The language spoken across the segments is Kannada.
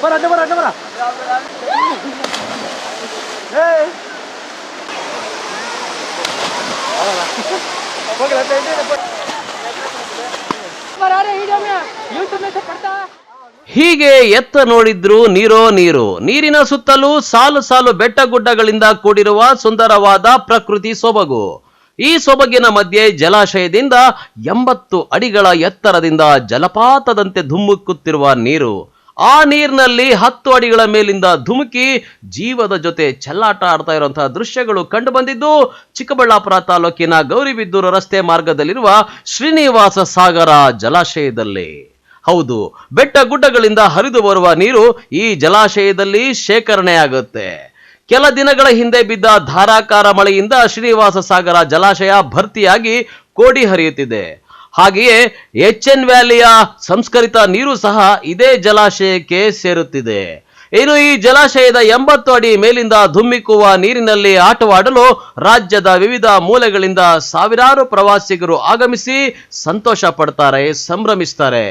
ಬರ ಹೀಗೆ ಎತ್ತ ನೋಡಿದ್ರು ನೀರೋ ನೀರು. ನೀರಿನ ಸುತ್ತಲೂ ಸಾಲು ಸಾಲು ಬೆಟ್ಟ ಗುಡ್ಡಗಳಿಂದ ಕೂಡಿರುವ ಸುಂದರವಾದ ಪ್ರಕೃತಿ ಸೊಬಗು. ಈ ಸೊಬಗಿನ ಮಧ್ಯೆ ಜಲಾಶಯದಿಂದ 80 ಅಡಿಗಳ ಎತ್ತರದಿಂದ ಜಲಪಾತದಂತೆ ಧುಮ್ಮುಕುತ್ತಿರುವ ನೀರು. ಆ ನೀರಿನಲ್ಲಿ 10 ಅಡಿಗಳ ಮೇಲಿಂದ ಧುಮುಕಿ ಜೀವದ ಜೊತೆ ಚೆಲ್ಲಾಟ ಆಡ್ತಾ ಇರುವಂತಹ ದೃಶ್ಯಗಳು ಕಂಡು ಬಂದಿದ್ದು ಚಿಕ್ಕಬಳ್ಳಾಪುರ ತಾಲೂಕಿನ ಗೌರಿಬಿದೂರು ರಸ್ತೆ ಮಾರ್ಗದಲ್ಲಿರುವ ಶ್ರೀನಿವಾಸ ಸಾಗರ ಜಲಾಶಯದಲ್ಲಿ. ಹೌದು, ಬೆಟ್ಟ ಗುಡ್ಡಗಳಿಂದ ಹರಿದು ಬರುವ ನೀರು ಈ ಜಲಾಶಯದಲ್ಲಿ ಶೇಖರಣೆಯಾಗುತ್ತೆ. ಕೆಲ ದಿನಗಳ ಹಿಂದೆ ಬಿದ್ದ ಧಾರಾಕಾರ ಮಳೆಯಿಂದ ಶ್ರೀನಿವಾಸ ಸಾಗರ ಜಲಾಶಯ ಭರ್ತಿಯಾಗಿ ಕೋಡಿ ಹರಿಯುತ್ತಿದೆ. ಹಾಗೆಯೇ HN ವ್ಯಾಲಿಯ ಸಂಸ್ಕರಿತ ನೀರು ಸಹ ಇದೇ ಜಲಾಶಯಕ್ಕೆ ಸೇರುತ್ತಿದೆ. ಇನ್ನು ಈ ಜಲಾಶಯದ 80 ಅಡಿ ಮೇಲಿಂದ ಧುಮ್ಮಿಕ್ಕುವ ನೀರಿನಲ್ಲಿ ಆಟವಾಡಲು ರಾಜ್ಯದ ವಿವಿಧ ಮೂಲೆಗಳಿಂದ ಸಾವಿರಾರು ಪ್ರವಾಸಿಗರು ಆಗಮಿಸಿ ಸಂತೋಷ ಪಡ್ತಾರೆ, ಸಂಭ್ರಮಿಸ್ತಾರೆ.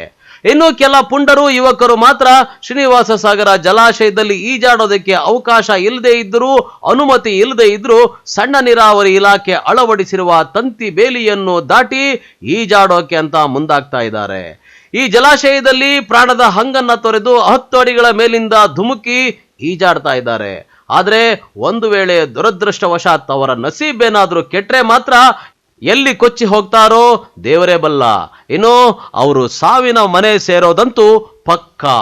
ಇನ್ನು ಕೆಲ ಪುಂಡರು ಯುವಕರು ಮಾತ್ರ ಶ್ರೀನಿವಾಸ ಸಾಗರ ಜಲಾಶಯದಲ್ಲಿ ಈಜಾಡೋದಕ್ಕೆ ಅವಕಾಶ ಇಲ್ಲದೆ ಇದ್ದರೂ, ಅನುಮತಿ ಇಲ್ಲದೆ ಇದ್ರೂ ಸಣ್ಣ ನೀರಾವರಿ ಇಲಾಖೆ ಅಳವಡಿಸಿರುವ ತಂತಿ ಬೇಲಿಯನ್ನು ದಾಟಿ ಈಜಾಡೋಕೆ ಅಂತ ಮುಂದಾಗ್ತಾ ಇದ್ದಾರೆ. ಈ ಜಲಾಶಯದಲ್ಲಿ ಪ್ರಾಣದ ಹಂಗನ್ನ ತೊರೆದು 10 ಅಡಿಗಳ ಮೇಲಿಂದ ಧುಮುಕಿ ಈಜಾಡ್ತಾ ಇದ್ದಾರೆ. ಆದ್ರೆ ಒಂದು ವೇಳೆ ದುರದೃಷ್ಟವಶಾತ್ ಅವರ ನಸೀಬೇನಾದ್ರೂ ಕೆಟ್ರೆ ಮಾತ್ರ ಎಲ್ಲಿ ಕೊಚ್ಚಿ ಹೋಗ್ತಾರೋ ದೇವರೇ ಬಲ್ಲ. ಇನ್ನು ಅವರು ಸಾವಿನ ಮನೆ ಸೇರೋದಂತೂ ಪಕ್ಕಾ.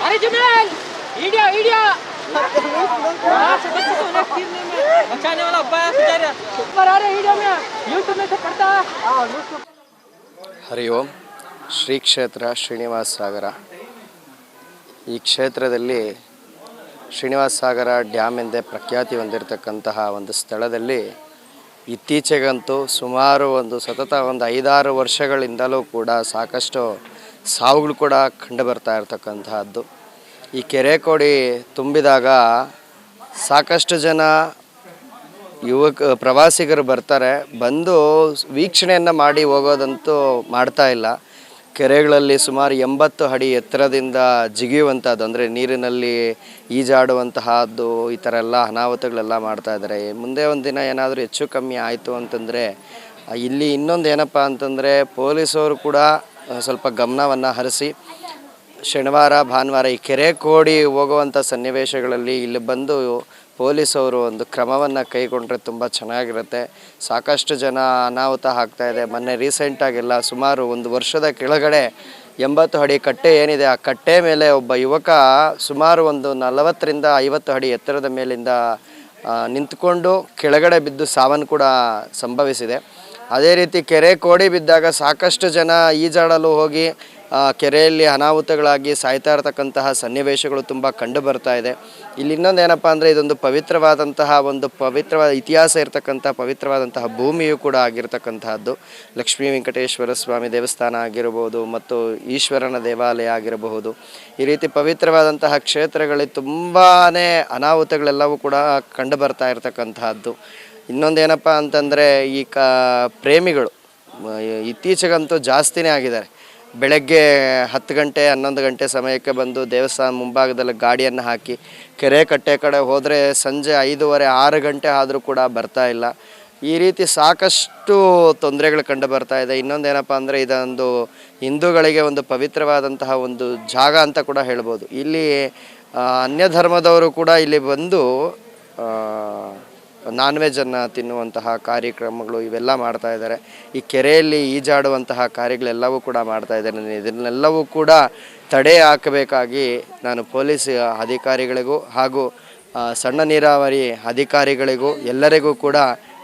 अरे जुमेल वीडियो वीडियो बचाने वाला अब्बा है ऊपर आ रहे वीडियो में यूट्यूब में से करता है. ಹರಿ ಓಂ. ಶ್ರೀ ಕ್ಷೇತ್ರ ಶ್ರೀನಿವಾಸ ಸಾಗರ. ಈ ಕ್ಷೇತ್ರದಲ್ಲಿ ಶ್ರೀನಿವಾಸ ಸಾಗರ ಡ್ಯಾಮ್ ಎಂದೇ ಪ್ರಖ್ಯಾತಿ ಹೊಂದಿರತಕ್ಕಂತಹ ಒಂದು ಸ್ಥಳದಲ್ಲಿ ಇತ್ತೀಚೆಗಂತೂ ಸುಮಾರು ಸತತ 5-6 ವರ್ಷಗಳಿಂದಲೂ ಕೂಡ ಸಾಕಷ್ಟು ಸಾವುಗಳು ಕೂಡ ಕಂಡು ಬರ್ತಾ ಇರತಕ್ಕಂತಹದ್ದು. ಈ ಕೆರೆ ಕೋಡಿ ತುಂಬಿದಾಗ ಸಾಕಷ್ಟು ಜನ ಪ್ರವಾಸಿಗರು ಬರ್ತಾರೆ, ಬಂದು ವೀಕ್ಷಣೆಯನ್ನು ಮಾಡಿ ಹೋಗೋದಂತೂ ಮಾಡ್ತಾ ಇಲ್ಲ. ಕೆರೆಗಳಲ್ಲಿ ಸುಮಾರು 80 ಅಡಿ ಎತ್ತರದಿಂದ ಜಿಗಿಯುವಂಥದ್ದು, ಅಂದರೆ ನೀರಿನಲ್ಲಿ ಈಜಾಡುವಂತಹದ್ದು, ಈ ಥರ ಎಲ್ಲ ಅನಾಹುತಗಳೆಲ್ಲ ಮಾಡ್ತಾ ಇದ್ದಾರೆ. ಮುಂದೆ ಒಂದು ದಿನ ಏನಾದರೂ ಹೆಚ್ಚು ಕಮ್ಮಿ ಆಯಿತು ಅಂತಂದರೆ ಇಲ್ಲಿ ಇನ್ನೊಂದು ಏನಪ್ಪ ಅಂತಂದರೆ ಪೊಲೀಸವರು ಕೂಡ ಸ್ವಲ್ಪ ಗಮನವನ್ನು ಹರಿಸಿ ಶನಿವಾರ ಭಾನುವಾರ ಈ ಕೆರೆ ಕೋಡಿ ಹೋಗುವಂಥ ಸನ್ನಿವೇಶಗಳಲ್ಲಿ ಇಲ್ಲಿ ಬಂದು ಪೊಲೀಸವರು ಒಂದು ಕ್ರಮವನ್ನು ಕೈಗೊಂಡ್ರೆ ತುಂಬ ಚೆನ್ನಾಗಿರುತ್ತೆ. ಸಾಕಷ್ಟು ಜನ ಅನಾಹುತ ಆಗ್ತಾಯಿದೆ. ಮೊನ್ನೆ ರೀಸೆಂಟಾಗೆಲ್ಲ ಸುಮಾರು 1 ವರ್ಷದ ಕೆಳಗಡೆ 80 ಅಡಿ ಕಟ್ಟೆ ಏನಿದೆ, ಆ ಕಟ್ಟೆ ಮೇಲೆ ಒಬ್ಬ ಯುವಕ ಸುಮಾರು 40ರಿಂದ 50 ಅಡಿ ಎತ್ತರದ ಮೇಲಿಂದ ನಿಂತ್ಕೊಂಡು ಕೆಳಗಡೆ ಬಿದ್ದು ಸಾವನ್ನು ಕೂಡ ಸಂಭವಿಸಿದೆ. ಅದೇ ರೀತಿ ಕೆರೆ ಕೋಡಿ ಬಿದ್ದಾಗ ಸಾಕಷ್ಟು ಜನ ಈಜಾಡಲು ಹೋಗಿ ಕೆರೆಯಲ್ಲಿ ಅನಾಹುತಗಳಾಗಿ ಸಾಯ್ತಾ ಇರತಕ್ಕಂತಹ ಸನ್ನಿವೇಶಗಳು ತುಂಬ ಕಂಡು ಬರ್ತಾ ಇದೆ. ಇಲ್ಲಿ ಇನ್ನೊಂದು ಏನಪ್ಪ ಅಂದರೆ ಇದೊಂದು ಪವಿತ್ರವಾದ ಇತಿಹಾಸ ಇರತಕ್ಕಂಥ ಪವಿತ್ರವಾದಂತಹ ಭೂಮಿಯೂ ಕೂಡ ಆಗಿರತಕ್ಕಂತಹದ್ದು. ಲಕ್ಷ್ಮೀ ವೆಂಕಟೇಶ್ವರ ಸ್ವಾಮಿ ದೇವಸ್ಥಾನ ಆಗಿರಬಹುದು ಮತ್ತು ಈಶ್ವರನ ದೇವಾಲಯ ಆಗಿರಬಹುದು. ಈ ರೀತಿ ಪವಿತ್ರವಾದಂತಹ ಕ್ಷೇತ್ರಗಳಲ್ಲಿ ತುಂಬಾ ಅನಾಹುತಗಳೆಲ್ಲವೂ ಕೂಡ ಕಂಡು ಬರ್ತಾ ಇರತಕ್ಕಂತಹದ್ದು. ಇನ್ನೊಂದೇನಪ್ಪ ಅಂತಂದರೆ ಈ ಪ್ರೇಮಿಗಳು ಇತ್ತೀಚೆಗಂತೂ ಜಾಸ್ತಿನೇ ಆಗಿದ್ದಾರೆ. ಬೆಳಗ್ಗೆ 10 ಗಂಟೆ 11 ಗಂಟೆ ಸಮಯಕ್ಕೆ ಬಂದು ದೇವಸ್ಥಾನ ಮುಂಭಾಗದಲ್ಲಿ ಗಾಡಿಯನ್ನು ಹಾಕಿ ಕೆರೆ ಕಟ್ಟೆ ಕಡೆ ಹೋದರೆ ಸಂಜೆ 5:30 6 ಗಂಟೆ ಆದರೂ ಕೂಡ ಬರ್ತಾ ಇಲ್ಲ. ಈ ರೀತಿ ಸಾಕಷ್ಟು ತೊಂದರೆಗಳು ಕಂಡು ಬರ್ತಾ ಇದೆ. ಇನ್ನೊಂದೇನಪ್ಪ ಅಂದರೆ ಇದೊಂದು ಹಿಂದೂಗಳಿಗೆ ಒಂದು ಪವಿತ್ರವಾದಂತಹ ಒಂದು ಜಾಗ ಅಂತ ಕೂಡ ಹೇಳ್ಬೋದು. ಇಲ್ಲಿ ಅನ್ಯ ಧರ್ಮದವರು ಕೂಡ ಇಲ್ಲಿ ಬಂದು ನಾನ್ ವೆಜ್ಜನ್ನು ತಿನ್ನುವಂತಹ ಕಾರ್ಯಕ್ರಮಗಳು ಇವೆಲ್ಲ ಮಾಡ್ತಾ ಇದ್ದಾರೆ. ಈ ಕೆರೆಯಲ್ಲಿ ಈಜಾಡುವಂತಹ ಕಾರ್ಯಗಳೆಲ್ಲವೂ ಕೂಡ ಮಾಡ್ತಾ ಇದ್ದಾರೆ. ಇದನ್ನೆಲ್ಲವೂ ಕೂಡ ತಡೆ ಹಾಕಬೇಕಾಗಿ ನಾನು ಪೊಲೀಸ್ ಅಧಿಕಾರಿಗಳಿಗೂ ಹಾಗೂ ಸಣ್ಣ ನೀರಾವರಿ ಅಧಿಕಾರಿಗಳಿಗೂ ಎಲ್ಲರಿಗೂ ಕೂಡ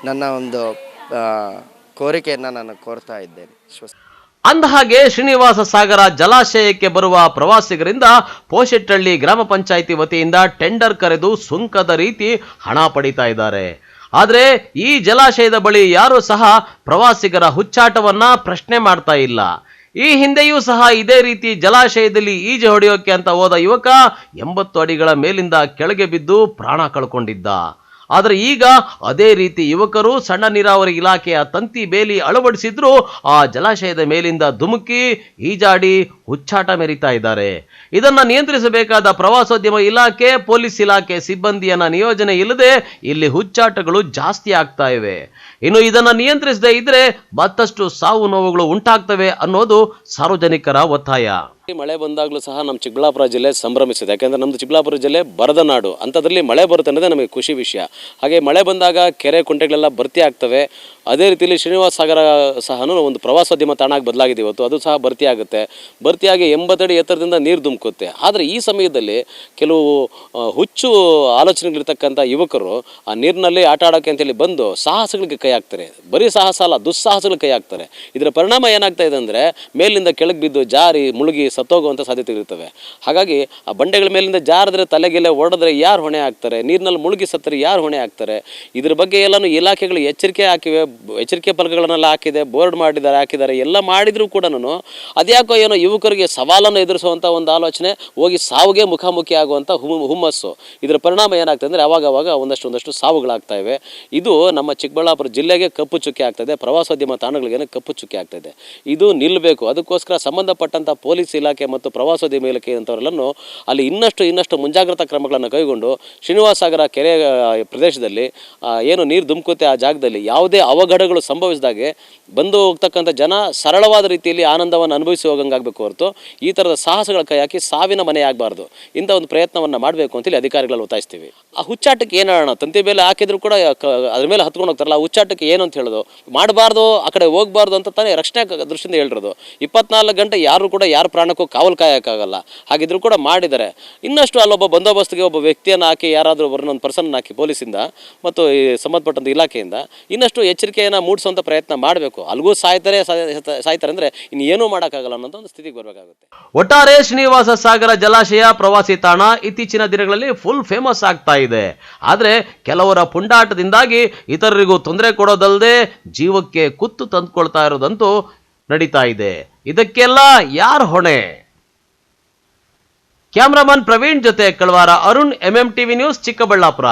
ನನ್ನ ಒಂದು ಕೋರಿಕೆಯನ್ನು ನಾನು ಕೋರ್ತಾ ಇದ್ದೇನೆ. ಅಂದಹಾಗೆ ಶ್ರೀನಿವಾಸ ಸಾಗರ ಜಲಾಶಯಕ್ಕೆ ಬರುವ ಪ್ರವಾಸಿಗರಿಂದ ಪೋಶೆಟ್ಟಹಳ್ಳಿ ಗ್ರಾಮ ಪಂಚಾಯಿತಿ ವತಿಯಿಂದ ಟೆಂಡರ್ ಕರೆದು ಸುಂಕದ ರೀತಿ ಹಣ ಪಡಿತಾ ಇದ್ದಾರೆ. ಆದರೆ ಈ ಜಲಾಶಯದ ಬಳಿ ಯಾರು ಸಹ ಪ್ರವಾಸಿಗರ ಹುಚ್ಚಾಟವನ್ನ ಪ್ರಶ್ನೆ ಮಾಡ್ತಾ ಇಲ್ಲ. ಈ ಹಿಂದೆಯೂ ಸಹ ಇದೇ ರೀತಿ ಜಲಾಶಯದಲ್ಲಿ ಈಜು ಹೊಡೆಯೋಕೆ ಅಂತ ಹೋದ ಯುವಕ 80 ಅಡಿಗಳ ಮೇಲಿಂದ ಕೆಳಗೆ ಬಿದ್ದು ಪ್ರಾಣ ಕಳ್ಕೊಂಡಿದ್ದ. ಆದರೆ ಈಗ ಅದೇ ರೀತಿ ಯುವಕರು ಸಣ್ಣ ನೀರಾವರಿ ಇಲಾಖೆಯ ತಂತಿ ಬೇಲಿ ಅಳವಡಿಸಿದ್ರು ಆ ಜಲಾಶಯದ ಮೇಲಿಂದ ಧುಮುಕಿ ಈಜಾಡಿ ಹುಚ್ಚಾಟ ಮೆರಿತಾ ಇದ್ದಾರೆ. ಇದನ್ನ ನಿಯಂತ್ರಿಸಬೇಕಾದ ಪ್ರವಾಸೋದ್ಯಮ ಇಲಾಖೆ, ಪೊಲೀಸ್ ಇಲಾಖೆ ಸಿಬ್ಬಂದಿಯನ್ನ ನಿಯೋಜನೆ ಇಲ್ಲದೆ ಇಲ್ಲಿ ಹುಚ್ಚಾಟಗಳು ಜಾಸ್ತಿ ಆಗ್ತಾ ಇವೆ. ಇನ್ನು ಇದನ್ನ ನಿಯಂತ್ರಿಸದೇ ಇದ್ರೆ ಮತ್ತಷ್ಟು ಸಾವು ನೋವುಗಳು ಉಂಟಾಗ್ತವೆ ಅನ್ನೋದು ಸಾರ್ವಜನಿಕರ ಒತ್ತಾಯ. ಮಳೆ ಬಂದಾಗಲೂ ಸಹ ನಮ್ಮ ಚಿಕ್ಕಬಳ್ಳಾಪುರ ಜಿಲ್ಲೆ ಸಂಭ್ರಮಿಸಿದೆ. ಯಾಕೆಂದರೆ ನಮ್ಮದು ಚಿಕ್ಕಬಳ್ಳಾಪುರ ಜಿಲ್ಲೆ ಬರದ ನಾಡು, ಅಂಥದ್ರಲ್ಲಿ ಮಳೆ ಬರುತ್ತೆ ಅನ್ನೋದೇ ನಮಗೆ ಖುಷಿ ವಿಷಯ. ಹಾಗೆ ಮಳೆ ಬಂದಾಗ ಕೆರೆ ಕುಂಟೆಗಳೆಲ್ಲ ಭರ್ತಿ ಆಗ್ತವೆ. ಅದೇ ರೀತಿಯಲ್ಲಿ ಶ್ರೀನಿವಾಸ ಸಾಗರ ಸಹ ಒಂದು ಪ್ರವಾಸೋದ್ಯಮ ತಾಣಕ್ಕೆ ಬದಲಾಗಿದೆ ಇವತ್ತು. ಅದು ಸಹ ಭರ್ತಿ ಆಗುತ್ತೆ. ಭರ್ತಿಯಾಗಿ 80 ಅಡಿ ಎತ್ತರದಿಂದ ನೀರು ಧುಮುಕುತ್ತೆ. ಆದರೆ ಈ ಸಮಯದಲ್ಲಿ ಕೆಲವು ಹುಚ್ಚು ಆಲೋಚನೆಗಳಿರ್ತಕ್ಕಂಥ ಯುವಕರು ಆ ನೀರಿನಲ್ಲಿ ಆಟ ಆಡೋಕ್ಕೆ ಅಂತೇಳಿ ಬಂದು ಸಾಹಸಗಳಿಗೆ ಕೈ ಹಾಕ್ತಾರೆ. ಬರೀ ಸಾಹಸ ಅಲ್ಲ, ದುಸ್ಸಾಹಸಗಳಿಗೆ ಕೈ ಹಾಕ್ತಾರೆ. ಇದರ ಪರಿಣಾಮ ಏನಾಗ್ತಾ ಇದೆ ಅಂದರೆ ಮೇಲಿಂದ ಕೆಳಗೆ ಬಿದ್ದು ಜಾರಿ ಮುಳುಗಿ ಸತ್ತೋಗುವಂಥ ಸಾಧ್ಯತೆಗಳಿರ್ತವೆ. ಹಾಗಾಗಿ ಆ ಬಂಡೆಗಳ ಮೇಲಿಂದ ಜಾರಿದ್ರೆ ತಲೆಗೆಲೆ ಓಡಿದ್ರೆ ಯಾರು ಹೊಣೆ ಆಗ್ತಾರೆ? ನೀರಿನಲ್ಲಿ ಮುಳುಗಿ ಸತ್ತರೆ ಯಾರು ಹೊಣೆ ಆಗ್ತಾರೆ? ಇದ್ರ ಬಗ್ಗೆ ಎಲ್ಲನೂ ಇಲಾಖೆಗಳು ಎಚ್ಚರಿಕೆ ಫಲಕಗಳನ್ನೆಲ್ಲ ಹಾಕಿದೆ, ಬೋರ್ಡ್ ಹಾಕಿದ್ದಾರೆ. ಎಲ್ಲ ಮಾಡಿದರೂ ಕೂಡ ಅದ್ಯಾಕೋ ಏನೋ ಯುವಕರಿಗೆ ಸವಾಲನ್ನು ಎದುರಿಸುವಂಥ ಒಂದು ಆಲೋಚನೆ, ಹೋಗಿ ಸಾವಿಗೆ ಮುಖಾಮುಖಿ ಆಗುವಂಥ ಹುಮ್ಮಸ್ಸು. ಇದರ ಪರಿಣಾಮ ಏನಾಗ್ತದೆ ಅಂದರೆ ಅವಾಗವಾಗ ಒಂದಷ್ಟು ಸಾವುಗಳಾಗ್ತಾ ಇವೆ. ಇದು ನಮ್ಮ ಚಿಕ್ಕಬಳ್ಳಾಪುರ ಜಿಲ್ಲೆಗೆ ಕಪ್ಪು ಚುಕ್ಕೆ ಆಗ್ತಾಯಿದೆ, ಪ್ರವಾಸೋದ್ಯಮ ತಾಣಗಳಿಗೆ ಕಪ್ಪು ಚುಕ್ಕೆ ಆಗ್ತಾಯಿದೆ. ಇದು ನಿಲ್ಲಬೇಕು. ಅದಕ್ಕೋಸ್ಕರ ಸಂಬಂಧಪಟ್ಟಂಥ ಪೊಲೀಸ್ ಇಲಾಖೆ ಮತ್ತು ಪ್ರವಾಸೋದ್ಯಮ ಇಲಾಖೆ ಅಂತವರೆಲ್ಲರೂ ಅಲ್ಲಿ ಇನ್ನಷ್ಟು ಮುಂಜಾಗ್ರತಾ ಕ್ರಮಗಳನ್ನು ಕೈಗೊಂಡು ಶ್ರೀನಿವಾಸ ಸಾಗರ ಕೆರೆ ಪ್ರದೇಶದಲ್ಲಿ ಏನು ನೀರು ಧುಮುಕುತ್ತೆ ಆ ಜಾಗದಲ್ಲಿ ಯಾವುದೇ ಅವಘಡಗಳು ಸಂಭವಿಸಿದಾಗೆ ಬಂದು ಹೋಗ್ತಕ್ಕಂಥ ಜನ ಸರಳವಾದ ರೀತಿಯಲ್ಲಿ ಆನಂದವನ್ನು ಅನುಭವಿಸಿ ಹೋಗಂಗಾಗಬೇಕು ಹೊರತು ಈ ಥರದ ಸಾಹಸಗಳ ಕೈ ಹಾಕಿ ಸಾವಿನ ಮನೆ ಆಗಬಾರ್ದು. ಇಂಥ ಒಂದು ಪ್ರಯತ್ನವನ್ನು ಮಾಡಬೇಕು ಅಂತೇಳಿ ಅಧಿಕಾರಿಗಳು ಒತ್ತಾಯಿಸ್ತೀವಿ. ಆ ಹುಚ್ಚಾಟಕ್ಕೆ ಏನಾಗೋಣ, ತಂತಿ ಬೇಲೆ ಹಾಕಿದ್ರು ಕೂಡ ಅದ್ರ ಮೇಲೆ ಹತ್ಕೊಂಡು ಹೋಗ್ತಾರಲ್ಲ, ಆ ಹುಚ್ಚಾಟಕ್ಕೆ ಏನು ಅಂತ ಹೇಳೋದು, ಮಾಡಬಾರ್ದು, ಆ ಕಡೆ ಹೋಗಬಾರ್ದು ಅಂತ ತಾನೇ ರಕ್ಷಣೆ ದೃಷ್ಟಿಯಿಂದ ಹೇಳಿರೋದು. 24 ಗಂಟೆ ಯಾರು ಕೂಡ ಯಾರ ಪ್ರಾಣಕ್ಕೂ ಕಾವಲು ಕಾಯೋಕ್ಕಾಗಲ್ಲ. ಹಾಗಿದ್ರು ಕೂಡ ಮಾಡಿದ್ದಾರೆ. ಇನ್ನಷ್ಟು ಅಲ್ಲೊಬ್ಬ ಬಂದೋಬಸ್ತ್ಗೆ ಒಬ್ಬ ವ್ಯಕ್ತಿಯನ್ನು ಹಾಕಿ, ಯಾರಾದರೂ ಒಬ್ಬರನ್ನೊಂದು ಪರ್ಸನ್ ಹಾಕಿ ಪೊಲೀಸಿಂದ ಮತ್ತು ಈ ಸಂಬಂಧಪಟ್ಟಂಥ ಇಲಾಖೆಯಿಂದ ಇನ್ನಷ್ಟು ಎಚ್ಚರಿಕೆಯನ್ನು ಮೂಡಿಸುವಂಥ ಪ್ರಯತ್ನ ಮಾಡಬೇಕು. ಅಲ್ಲಿಗೂ ಸಾಯ್ತಾರೆ ಅಂದರೆ ಇನ್ನು ಏನೂ ಮಾಡೋಕ್ಕಾಗಲ್ಲ ಅನ್ನೋದು ಒಂದು ಸ್ಥಿತಿಗೆ ಬರಬೇಕಾಗುತ್ತೆ. ಒಟ್ಟಾರೆ ಶ್ರೀನಿವಾಸ ಸಾಗರ ಜಲಾಶಯ ಪ್ರವಾಸಿ ತಾಣ ಇತ್ತೀಚಿನ ದಿನಗಳಲ್ಲಿ ಫುಲ್ ಫೇಮಸ್ ಆಗ್ತಾ ಇದೆ. ಆದರೆ ಕೆಲವರ ಪುಂಡಾಟದಿಂದಾಗಿ ಇತರರಿಗೂ ತೊಂದರೆ ಕೊಡೋದಲ್ಲದೆ ಜೀವಕ್ಕೆ ಕುತ್ತು ತಂದುಕೊಳ್ತಾ ಇರೋದಂತೂ ನಡೀತಾ ಇದೆ. ಇದಕ್ಕೆಲ್ಲ ಯಾರು ಹೊಣೆ? ಕ್ಯಾಮ್ರಾಮನ್ ಪ್ರವೀಣ್ ಜೊತೆ ಕಳವಾರ ಅರುಣ್, MMTV ನ್ಯೂಸ್, ಚಿಕ್ಕಬಳ್ಳಾಪುರ.